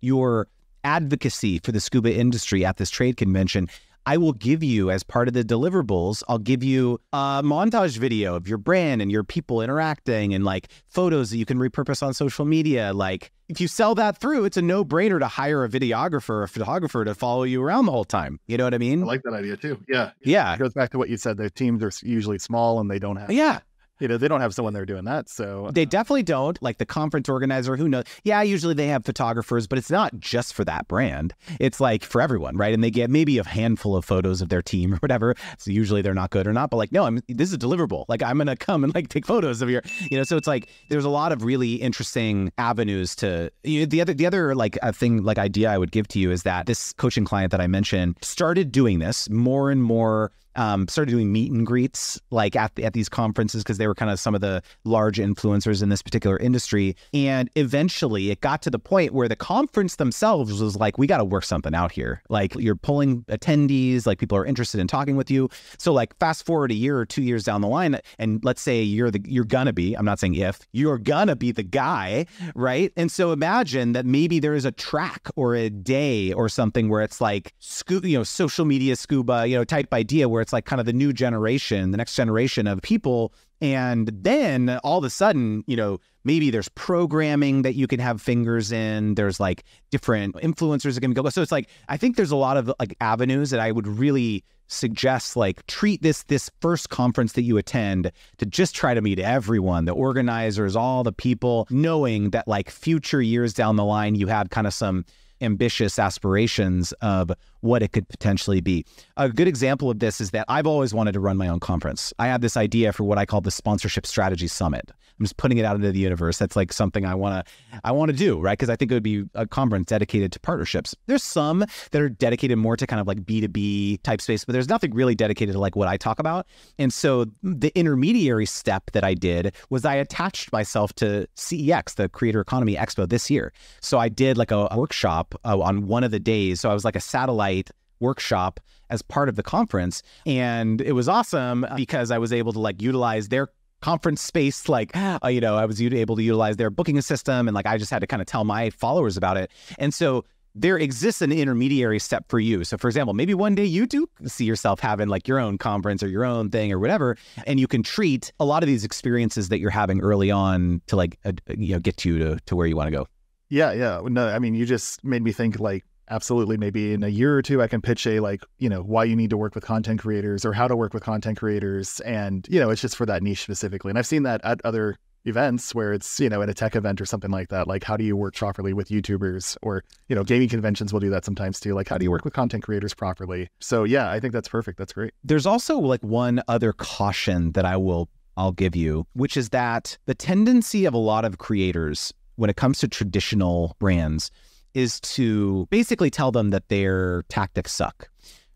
your advocacy for the scuba industry at this trade convention? I will give you, as part of the deliverables, I'll give you a montage video of your brand and your people interacting and like photos that you can repurpose on social media. Like if you sell that through, it's a no-brainer to hire a videographer or a photographer to follow you around the whole time. You know what I mean? I like that idea too. Yeah. Yeah. It goes back to what you said. Their teams are usually small and they don't have... Yeah. They don't have someone there doing that. So they definitely don't. Like the conference organizer, who knows? Yeah, usually they have photographers, but it's not just for that brand. It's like for everyone, right? And they get maybe a handful of photos of their team or whatever. So usually they're not good or not, but like, no, this is a deliverable. Like I'm going to come and like take photos of your, so it's like, there's a lot of really interesting avenues to, the other like a thing, like idea I would give to you is that this coaching client that I mentioned started doing this more and more. Started doing meet and greets like at these conferences because they were kind of some of the large influencers in this particular industry. And eventually it got to the point where the conference themselves was like, we got to work something out here. Like you're pulling attendees, like people are interested in talking with you. So like fast forward a year or 2 years down the line, and let's say you're gonna be, I'm not saying if, you're gonna be the guy, right? And so imagine that maybe there is a track or a day or something where it's like, social media scuba, type idea where it's like kind of the new generation, the next generation of people. And then all of a sudden, maybe there's programming that you can have fingers in. There's like different influencers that can go. So it's like, I think there's a lot of like avenues that I would really suggest, like treat this first conference that you attend to just try to meet everyone, the organizers, all the people, knowing that like future years down the line, you had kind of some ambitious aspirations of what it could potentially be. A good example of this is that I've always wanted to run my own conference. I had this idea for what I call the Sponsorship Strategy Summit. I'm just putting it out into the universe. That's like something I want to do, right? Because I think it would be a conference dedicated to partnerships. There's some that are dedicated more to kind of like B2B type space, but there's nothing really dedicated to like what I talk about. And so the intermediary step that I did was I attached myself to CEX, the Creator Economy Expo this year. So I did like a workshop on one of the days. So I was like a satellite workshop as part of the conference. And it was awesome because I was able to like utilize their conference space, like, I was able to utilize their booking system. And like, I just had to kind of tell my followers about it. And so there exists an intermediary step for you. So for example, maybe one day you do see yourself having like your own conference or your own thing or whatever, and you can treat a lot of these experiences that you're having early on to like, get you to where you want to go. Yeah. No, I mean, you just made me think like, absolutely, maybe in a year or two, I can pitch why you need to work with content creators or how to work with content creators. And, it's just for that niche specifically. And I've seen that at other events where it's, in a tech event or something like that. Like, how do you work properly with YouTubers or, gaming conventions will do that sometimes too. Like, how do you work with content creators properly? So yeah, I think that's perfect. That's great. There's also like one other caution that I'll give you, which is that the tendency of a lot of creators when it comes to traditional brands is to basically tell them that their tactics suck,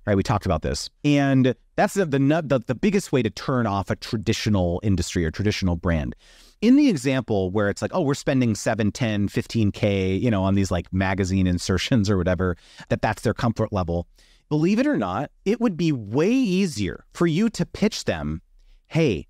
right? We talked about this. And that's the biggest way to turn off a traditional industry or traditional brand. In the example where it's like, oh, we're spending 7, 10, 15K, on these like magazine insertions or whatever, that's their comfort level. Believe it or not, it would be way easier for you to pitch them, hey,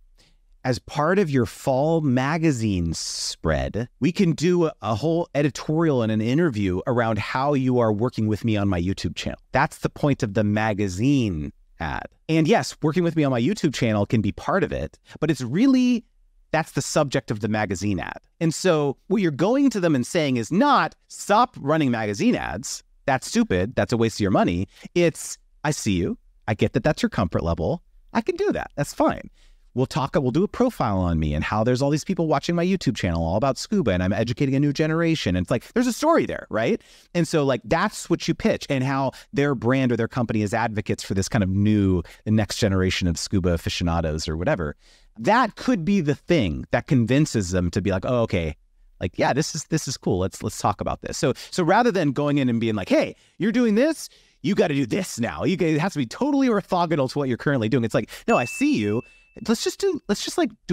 as part of your fall magazine spread, we can do a whole editorial and an interview around how you are working with me on my YouTube channel. That's the point of the magazine ad. And yes, working with me on my YouTube channel can be part of it, but it's really, that's the subject of the magazine ad. And so what you're going to them and saying is not, stop running magazine ads. That's stupid. That's a waste of your money. It's, I see you. I get that that's your comfort level. I can do that. That's fine. We'll do a profile on me and how there's all these people watching my YouTube channel all about scuba and I'm educating a new generation. And it's like, there's a story there, right? And so like, that's what you pitch and how their brand or their company is advocates for this kind of the next generation of scuba aficionados or whatever. That could be the thing that convinces them to be like, oh, okay. Like, yeah, this is cool. Let's talk about this. So rather than going in and being like, hey, you're doing this, you got to do this now. It has to be totally orthogonal to what you're currently doing. It's like, no, I see you. Let's just do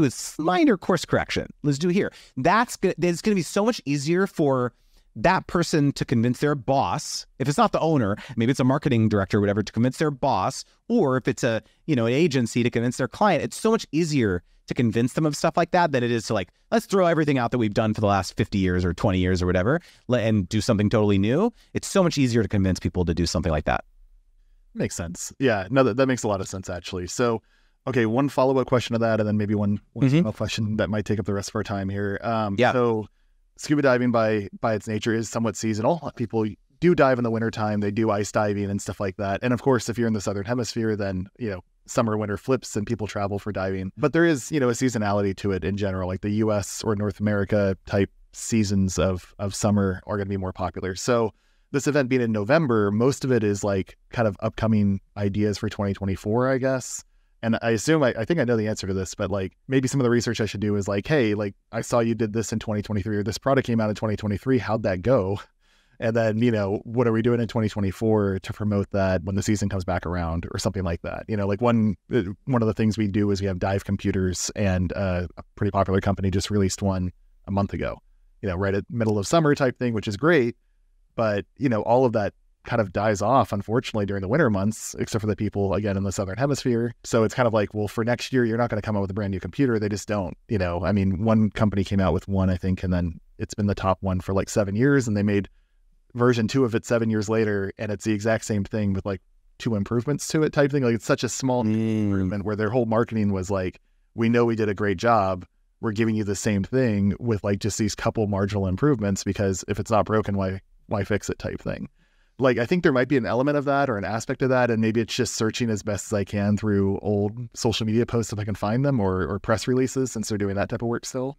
a minor course correction. Let's do it here. It's going to be so much easier for that person to convince their boss. If it's not the owner, maybe it's a marketing director or whatever, to convince their boss, or if it's an agency to convince their client. It's so much easier to convince them of stuff like that than it is to like, let's throw everything out that we've done for the last 50 years or 20 years or whatever and do something totally new. It's so much easier to convince people to do something like that. Makes sense. Yeah, no, that makes a lot of sense actually. So, okay, one follow-up question to that, and then maybe one final question that might take up the rest of our time here. So scuba diving by its nature is somewhat seasonal. People do dive in the wintertime. They do ice diving and stuff like that. And of course, if you're in the Southern Hemisphere, then, summer, winter flips and people travel for diving. But there is, a seasonality to it in general, like the US or North America type seasons of summer are going to be more popular. So this event being in November, most of it is like kind of upcoming ideas for 2024, I guess. And I assume, I think I know the answer to this, but like maybe some of the research I should do is like, hey, like I saw you did this in 2023 or this product came out in 2023. How'd that go? And then, what are we doing in 2024 to promote that when the season comes back around or something like that? Like one of the things we do is we have dive computers, and a pretty popular company just released one a month ago, right at middle of summer type thing, which is great. But, all of that kind of dies off, unfortunately, during the winter months, except for the people, again, in the Southern Hemisphere. So it's kind of like, well, for next year, you're not going to come out with a brand new computer. They just don't, one company came out with one, I think, and then it's been the top one for like 7 years, and they made version 2 of it 7 years later, and it's the exact same thing with like 2 improvements to it type thing. Like it's such a small improvement where their whole marketing was like, we know we did a great job. We're giving you the same thing with like just these couple marginal improvements, because if it's not broken, why fix it type thing. Like, I think there might be an element of that or an aspect of that. And maybe it's just searching as best as I can through old social media posts if I can find them, or press releases, since they're doing that type of work still.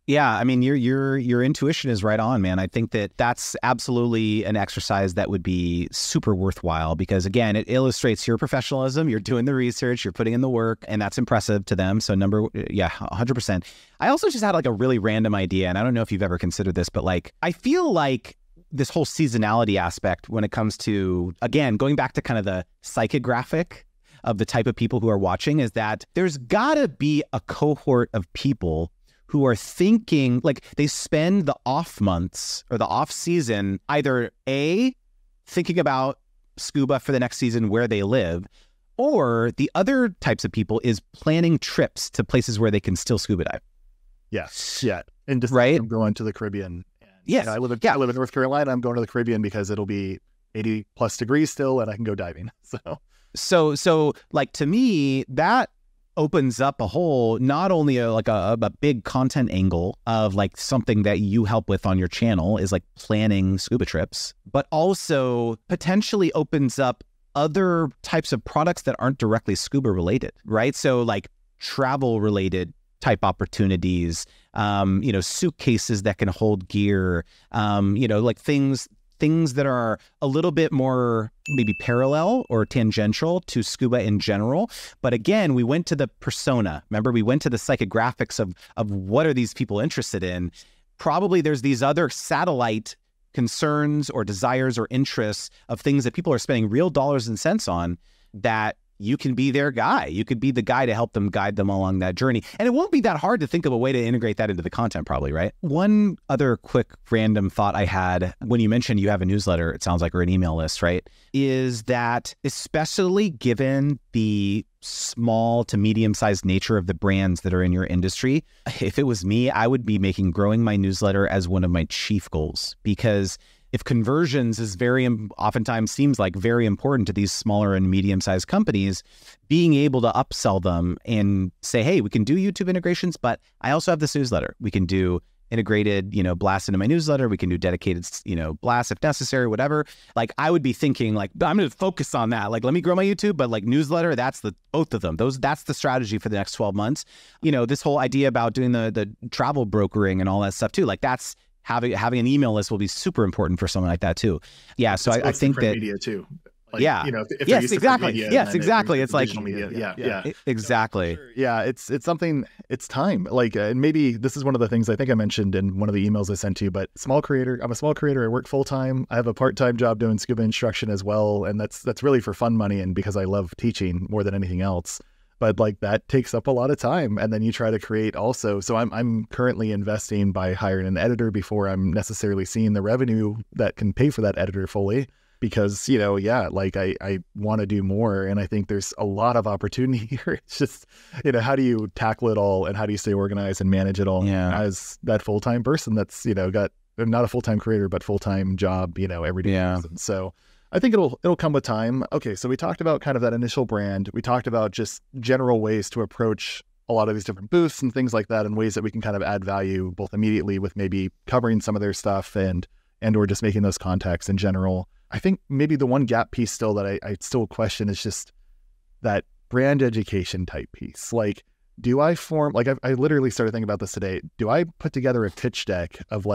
Yeah, I mean, your intuition is right on, man. I think that's absolutely an exercise that would be super worthwhile, because again, it illustrates your professionalism. You're doing the research, you're putting in the work, and that's impressive to them. So 100%. I also just had like a really random idea, and I don't know if you've ever considered this, but like, I feel like this whole seasonality aspect when it comes to, again, going back to kind of the psychographic of the type of people who are watching, is that there's gotta be a cohort of people who are thinking, like they spend the off months or the off season either A, thinking about scuba for the next season where they live, or the other types of people is planning trips to places where they can still scuba dive. Yes. Yeah. And just right? I'm going to the Caribbean. Yes. I live in North Carolina. I'm going to the Caribbean because it'll be 80 plus degrees still, and I can go diving. So like, to me, that opens up a whole, not only a big content angle of like something that you help with on your channel is like planning scuba trips, but also potentially opens up other types of products that aren't directly scuba related, right? So like travel related type opportunities, suitcases that can hold gear, like things that are a little bit more maybe parallel or tangential to scuba in general. But again, we went to the persona. Remember, we went to the psychographics of what are these people interested in. Probably there's these other satellite concerns or desires or interests of things that people are spending real dollars and cents on that you can be their guy. You could be the guy to help them guide them along that journey. And it won't be that hard to think of a way to integrate that into the content probably, right? One other quick random thought I had when you mentioned you have a newsletter, it sounds like, or an email list, right? Is that especially given the small to medium-sized nature of the brands that are in your industry, if it was me, I would be making growing my newsletter as one of my chief goals, because if conversions is oftentimes seems like very important to these smaller and medium-sized companies, being able to upsell them and say, hey, we can do YouTube integrations, but I also have this newsletter. We can do integrated, blasts into my newsletter. We can do dedicated, blasts if necessary, whatever. Like, I would be thinking like, I'm going to focus on that. Like, let me grow my YouTube, but like newsletter, that's both of them. That's the strategy for the next 12 months. This whole idea about doing the travel brokering and all that stuff too. Like, that's having an email list will be super important for something like that too. Yeah. So I think that media too. Like, yeah. If yes, exactly. Yes, exactly. It's like media. Yeah. Exactly. Yeah. It's something. It's time. Like, and maybe this is one of the things I think I mentioned in one of the emails I sent to you. But I'm a small creator. I work full time. I have a part-time job doing scuba instruction as well, and that's really for fun money and because I love teaching more than anything else. But like that takes up a lot of time, and then you try to create also. So I'm currently investing by hiring an editor before I'm necessarily seeing the revenue that can pay for that editor fully, because like I want to do more, and I think there's a lot of opportunity here. It's just how do you tackle it all, and how do you stay organized and manage it all as that full-time person that's got not a full-time creator but full-time job every day. Yeah. So I think it'll come with time. Okay, so we talked about kind of that initial brand. We talked about just general ways to approach a lot of these different booths and things like that, and ways that we can kind of add value both immediately with maybe covering some of their stuff and or just making those contacts in general. I think maybe the one gap piece still that I still question is just that brand education type piece. Like, do I I literally started thinking about this today. Do I put together a pitch deck of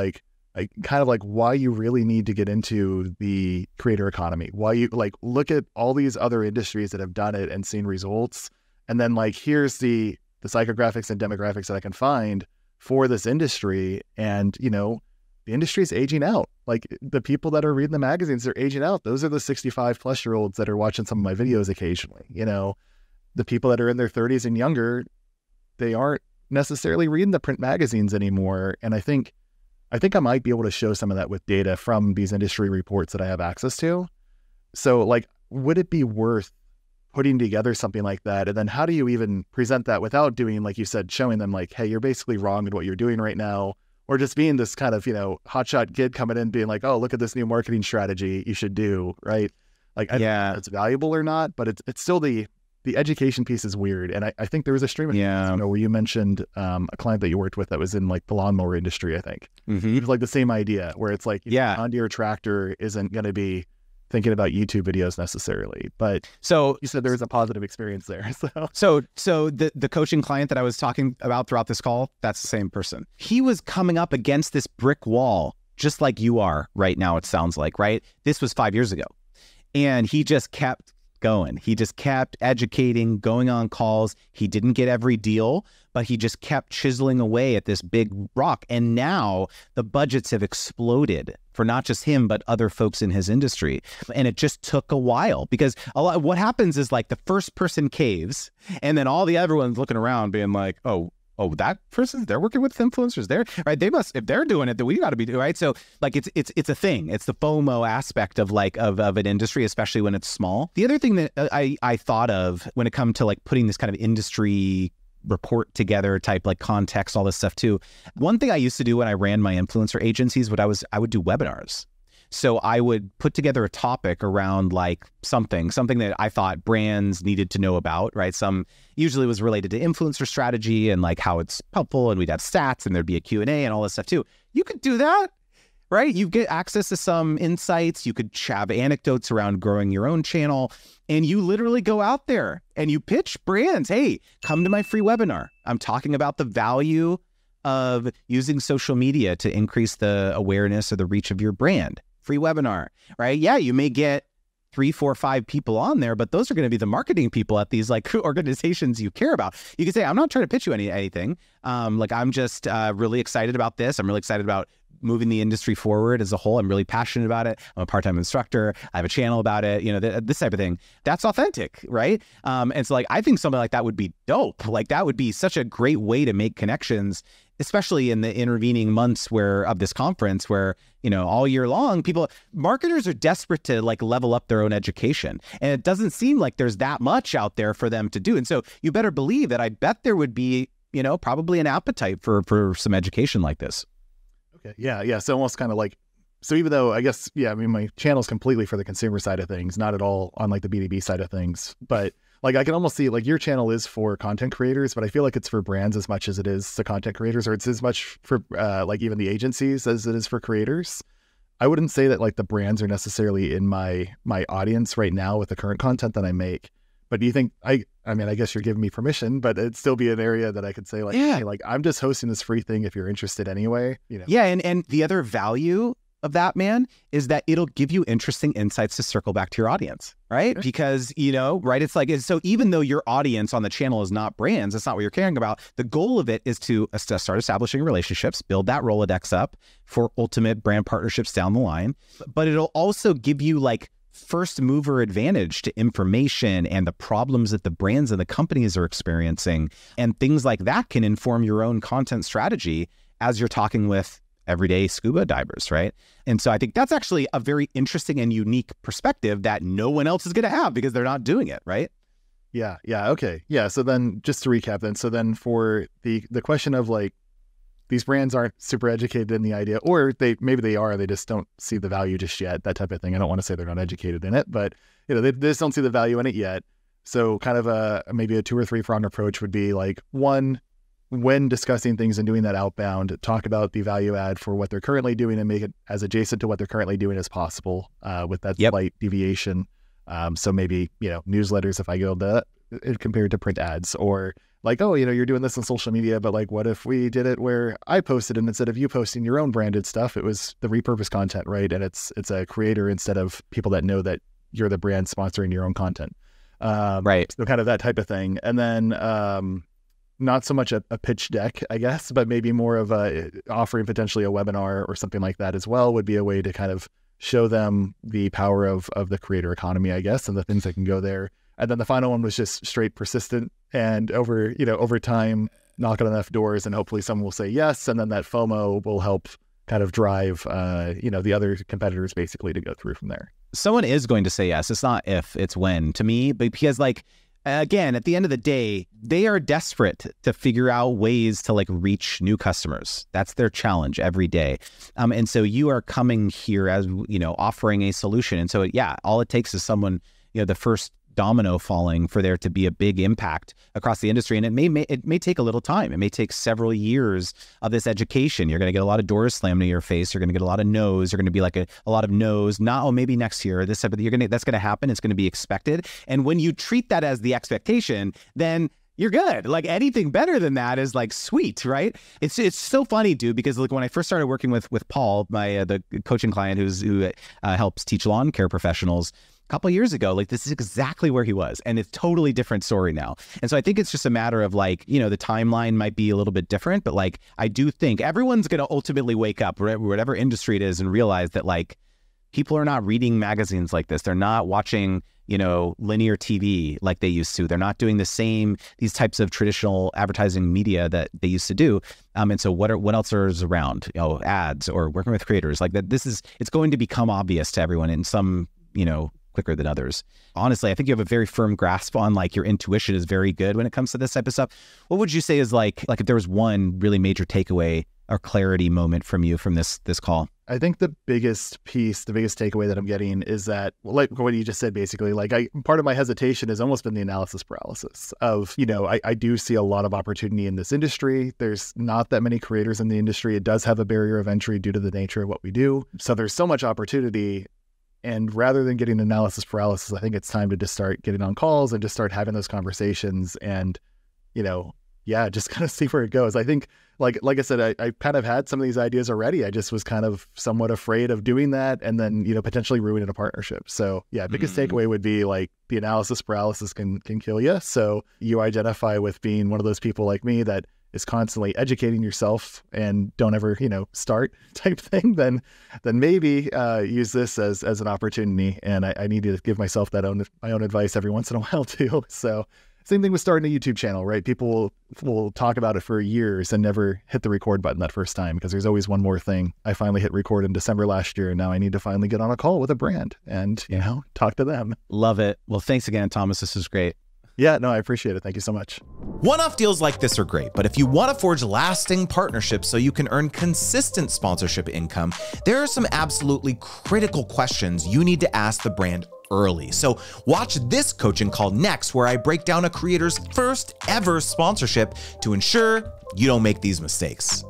kind of like why you really need to get into the creator economy, why you look at all these other industries that have done it and seen results, and then here's the psychographics and demographics that I can find for this industry. And the industry is aging out. Like, the people that are reading the magazines, they're aging out. Those are the 65+ year olds that are watching some of my videos occasionally. The people that are in their 30s and younger, they aren't necessarily reading the print magazines anymore. And I think I might be able to show some of that with data from these industry reports that I have access to. So would it be worth putting together something like that? And then how do you even present that without doing, like you said, showing them hey, you're basically wrong in what you're doing right now, or just being this kind of, hotshot kid coming in being like, oh, look at this new marketing strategy you should do, right? I don't know if it's valuable or not, but it's still the education piece is weird. And I think there was a stream of where you mentioned a client that you worked with that was in the lawnmower industry, I think. Mm-hmm. It was the same idea where it's John Deere tractor isn't going to be thinking about YouTube videos necessarily. But so you said there was a positive experience there. So the coaching client that I was talking about throughout this call, that's the same person. He was coming up against this brick wall, just like you are right now, it sounds like, right? This was 5 years ago. And he just kept going. He just kept educating, going on calls. He didn't get every deal, but he just kept chiseling away at this big rock. And now the budgets have exploded for not just him, but other folks in his industry. And it just took a while, because what happens is the first person caves, and then all the everyone's looking around being like, oh, that person, they're working with influencers there, right? They must, if they're doing it, then we got to be doing, right? So it's a thing. It's the FOMO aspect of an industry, especially when it's small. The other thing that I thought of when it comes to putting this kind of industry report together type context, all this stuff too. One thing I used to do when I ran my influencer agencies, I would do webinars. So I would put together a topic around something that I thought brands needed to know about, right? Some usually was related to influencer strategy and how it's helpful, and we'd have stats and there'd be a Q&A and all this stuff too. You could do that, right? You get access to some insights. You could have anecdotes around growing your own channel, and you literally go out there and you pitch brands. Hey, come to my free webinar. I'm talking about the value of using social media to increase the awareness or the reach of your brand. Free webinar, right? Yeah, you may get 3, 4, 5 people on there, but those are going to be the marketing people at these organizations you care about. You can say, I'm not trying to pitch you anything. I'm just really excited about this. I'm really excited about moving the industry forward as a whole. I'm really passionate about it. I'm a part-time instructor. I have a channel about it, this type of thing. That's authentic, right? And so like, I think something like that would be dope. Like that would be such a great way to make connections, especially in the intervening months of this conference where, all year long, marketers are desperate to like level up their own education. And it doesn't seem like there's that much out there for them to do. And so you better believe that I bet there would be, probably an appetite for some education like this. Okay. Yeah. So almost kind of like, so even though I guess, my channel's completely for the consumer side of things, not at all on like the B2B side of things, but like I can almost see like your channel is for content creators, but I feel like it's for brands as much as it is to content creators, or it's as much for like even the agencies as it is for creators. I wouldn't say that like the brands are necessarily in my audience right now with the current content that I make. But do you think I guess you're giving me permission, but it'd still be an area that I could say like, hey, like I'm just hosting this free thing if you're interested anyway. Yeah, and the other value of that, man, is that it'll give you interesting insights to circle back to your audience, right? Okay. Because, right, it's like, so even though your audience on the channel is not brands, that's not what you're caring about, the goal of it is to start establishing relationships, build that Rolodex up for ultimate brand partnerships down the line. But it'll also give you like first mover advantage to information and the problems that the brands and the companies are experiencing. And things like that can inform your own content strategy as you're talking with everyday scuba divers, right? And so I think that's actually a very interesting and unique perspective that no one else is going to have because they're not doing it, right? Yeah. Okay. Yeah. So then just to recap then, for the question of like, these brands aren't super educated in the idea, or maybe they are, they just don't see the value just yet, that type of thing. I don't want to say they're not educated in it, but they just don't see the value in it yet. So kind of maybe a 2 or 3 pronged approach would be like, one, when discussing things and doing that outbound, talk about the value add for what they're currently doing and make it as adjacent to what they're currently doing as possible with that slight deviation. So maybe, newsletters, if I go that compared to print ads, or like, oh, you're doing this on social media, but like, what if we did it where I posted and instead of you posting your own branded stuff, it was the repurposed content, right? And it's a creator instead of people that know that you're the brand sponsoring your own content. Right. So kind of that type of thing. And then not so much a pitch deck, I guess, but maybe more of offering potentially a webinar or something like that as well would be a way to kind of show them the power of the creator economy, I guess, and the things that can go there. And then the final one was just straight persistent and over time, knock on enough doors and hopefully someone will say yes. And then that FOMO will help kind of drive, the other competitors basically to go through from there. Someone is going to say yes. It's not if, it's when to me, but because like, again, at the end of the day, they are desperate to figure out ways to like reach new customers. That's their challenge every day. And so you are coming here as, offering a solution. And so, yeah, all it takes is someone, the first domino falling for there to be a big impact across the industry. And it may take a little time. It may take several years of this education. You're going to get a lot of doors slammed in your face. You're going to get a lot of no's. You're going to be like a lot of no's, not, oh, maybe next year, this type of, that's going to happen. It's going to be expected. And when you treat that as the expectation, then you're good. Like anything better than that is like sweet, right? It's so funny, dude, because like when I first started working with Paul, my the coaching client who helps teach lawn care professionals, a couple of years ago, like this is exactly where he was, and it's totally different story now. And so I think it's just a matter of like, the timeline might be a little bit different, but like I do think everyone's going to ultimately wake up, whatever industry it is, and realize that like people are not reading magazines like this. They're not watching, linear TV like they used to. They're not doing these types of traditional advertising media that they used to do. And so what else is around? Ads or working with creators like that. It's going to become obvious to everyone in some, quicker than others. Honestly, I think you have a very firm grasp on like your intuition is very good when it comes to this type of stuff. What would you say is like if there was one really major takeaway or clarity moment from you from this call? I think the biggest takeaway that I'm getting is that, like what you just said, basically, like part of my hesitation has almost been the analysis paralysis of, I do see a lot of opportunity in this industry. There's not that many creators in the industry. It does have a barrier of entry due to the nature of what we do. So there's so much opportunity. And rather than getting analysis paralysis, I think it's time to just start getting on calls and just start having those conversations and, just kind of see where it goes. I think, like I said, I kind of had some of these ideas already. I just was kind of somewhat afraid of doing that and then, potentially ruining a partnership. So yeah, biggest takeaway would be like the analysis paralysis can kill you. So you identify with being one of those people like me that is constantly educating yourself and don't ever, start type thing, then maybe use this as an opportunity. And I need to give myself my own advice every once in a while too. So same thing with starting a YouTube channel, right? People will talk about it for years and never hit the record button that first time because there's always one more thing. I finally hit record in December last year, and now I need to finally get on a call with a brand and, talk to them. Love it. Well, thanks again, Thomas. This is great. Yeah, no, I appreciate it. Thank you so much. One-off deals like this are great, but if you want to forge lasting partnerships so you can earn consistent sponsorship income, there are some absolutely critical questions you need to ask the brand early. So watch this coaching call next, where I break down a creator's first ever sponsorship to ensure you don't make these mistakes.